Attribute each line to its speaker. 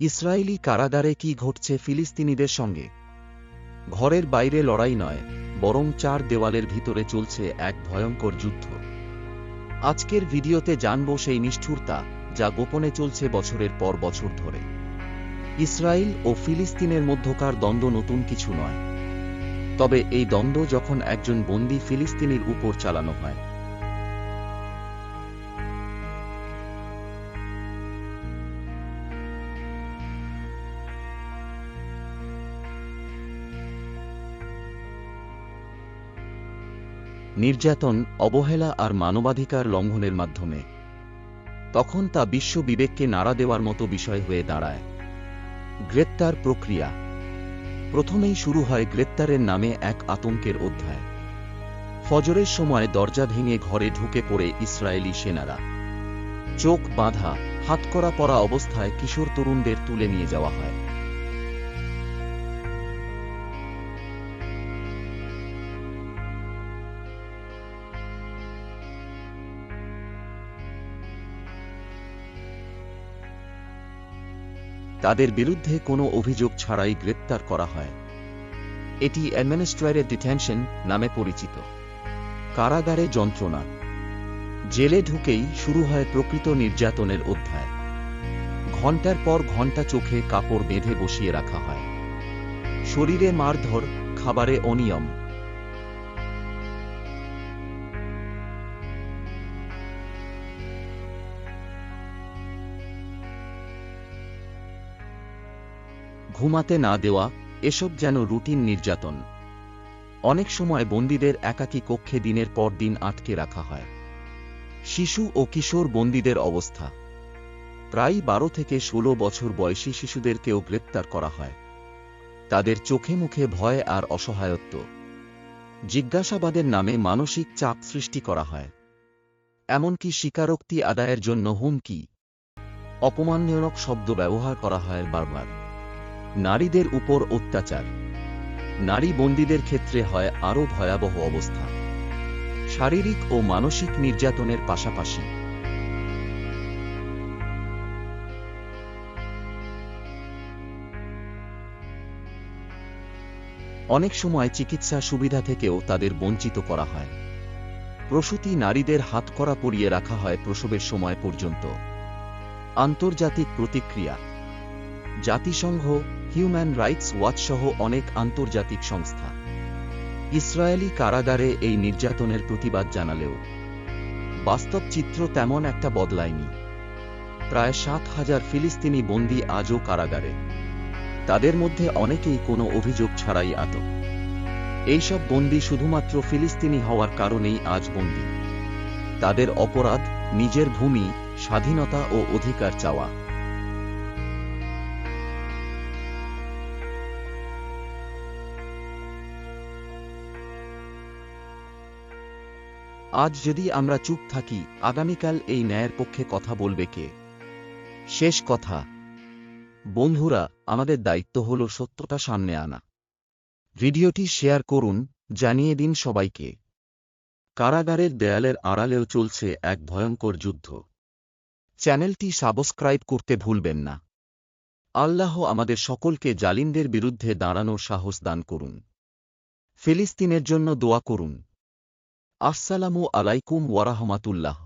Speaker 1: Israeli কারাগারে কি ঘটছে ফিলিস্তিনিদের সঙ্গে? ঘরের বাইরে লড়াই নয়, বরং চার দেওয়ালের ভিতরে চলছে এক ভয়ঙ্কর যুদ্ধ। আজকের ভিডিওতে জানব সেই নিষ্ঠুরতা যা গোপনে চলছে বছরের পর বছর ধরে। ইসরায়েল ও ফিলিস্তিনের মধ্যকার দ্বন্দ্ব নতুন কিছু নয়, তবে এই দ্বন্দ্ব যখন একজন বন্দী ফিলিস্তিনির উপর চালানো হয়। নির্যাতন, অবহেলা আর মানবাধিকার লঙ্ঘনের মাধ্যমে, তখন তা বিশ্ব বিবেককে নাড়া দেওয়ার মতো বিষয় হয়ে দাঁড়ায়। গ্রেপ্তার প্রক্রিয়া। প্রথমেই শুরু হয় গ্রেপ্তারের নামে এক আতঙ্কের অধ্যায়। ফজরের সময় দরজা ভেঙে ঘরে ঢুকে পড়ে ইসরায়েলি সেনারা। চোখ বাঁধা, হাতকড়া পরা অবস্থায় কিশোর তরুণদের তুলে নিয়ে যাওয়া হয়। তাদের বিরুদ্ধে কোনো অভিযোগ ছাড়াই গ্রেপ্তার করা হয়। এটি অ্যাডমিনিস্ট্রেটিভ ডিটেনশন নামে পরিচিত। কারাগারে যন্ত্রণা। জেলে ঢুকেই শুরু হয় প্রকৃত নির্যাতনের অধ্যায়। ঘণ্টার পর ঘণ্টা চোখে কাপড় বেঁধে বসিয়ে রাখা হয়। শরীরে মারধর, খাবারে অনিয়ম। ঘুমাতে না দেওয়া, এসব যেন রুটিন নির্যাতন। অনেক সময় বন্দীদের একাকী কক্ষে দিনের পর দিন আটকে রাখা হয়। শিশু ও কিশোর বন্দীদের অবস্থা। প্রায় 12 থেকে 16 বছর বয়সী শিশুদেরকেও গ্রেপ্তার করা হয়। তাদের চোখে মুখে ভয় আর অসহায়ত্ব। জিজ্ঞাসাবাদের নামে মানসিক চাপ সৃষ্টি করা হয়। এমনকি স্বীকারোক্তি আদায়ের জন্য হুমকি, অপমানজনক শব্দ ব্যবহার করা হয় বারবার। নারীদের উপর অত্যাচার। নারী বন্দীদের ক্ষেত্রে হয় আরও ভয়াবহ অবস্থা। শারীরিক ও মানসিক নির্যাতনের পাশাপাশি অনেক সময় চিকিৎসা সুবিধা থেকেও তাদের বঞ্চিত করা হয়। প্রসূতি নারীদের হাতকড়া পরিয়ে রাখা হয় প্রসবের সময় পর্যন্ত। আন্তর্জাতিক প্রতিক্রিয়া। জাতিসংঘ, হিউম্যান রাইটস ওয়াচ সহ অনেক আন্তর্জাতিক সংস্থা ইসরায়েলি কারাগারে এই নির্যাতনের প্রতিবাদ জানালেও বাস্তব চিত্র তেমন একটা বদলায়নি। প্রায় 7,000 ফিলিস্তিনি বন্দী আজও কারাগারে। তাদের মধ্যে অনেকেই কোনো অভিযোগ ছাড়াই আটক। এইসব বন্দী শুধুমাত্র ফিলিস্তিনি হওয়ার কারণেই আজ বন্দী। তাদের অপরাধ, নিজের ভূমি, স্বাধীনতা ও অধিকার চাওয়া। আজ যদি আমরা চুপ থাকি, আগামীকাল এই ন্যায়ের পক্ষে কথা বলবে কে? শেষ কথা, বন্ধুরা, আমাদের দায়িত্ব হল সত্যটা সামনে আনা। ভিডিওটি শেয়ার করুন, জানিয়ে দিন সবাইকে। কারাগারের দেয়ালের আড়ালেও চলছে এক ভয়ঙ্কর যুদ্ধ। চ্যানেলটি সাবস্ক্রাইব করতে ভুলবেন না। আল্লাহ আমাদের সকলকে জালিমদের বিরুদ্ধে দাঁড়ানোর সাহস দান করুন। ফিলিস্তিনের জন্য দোয়া করুন। আসসালামু আলাইকুম ওয়া রাহমাতুল্লাহ।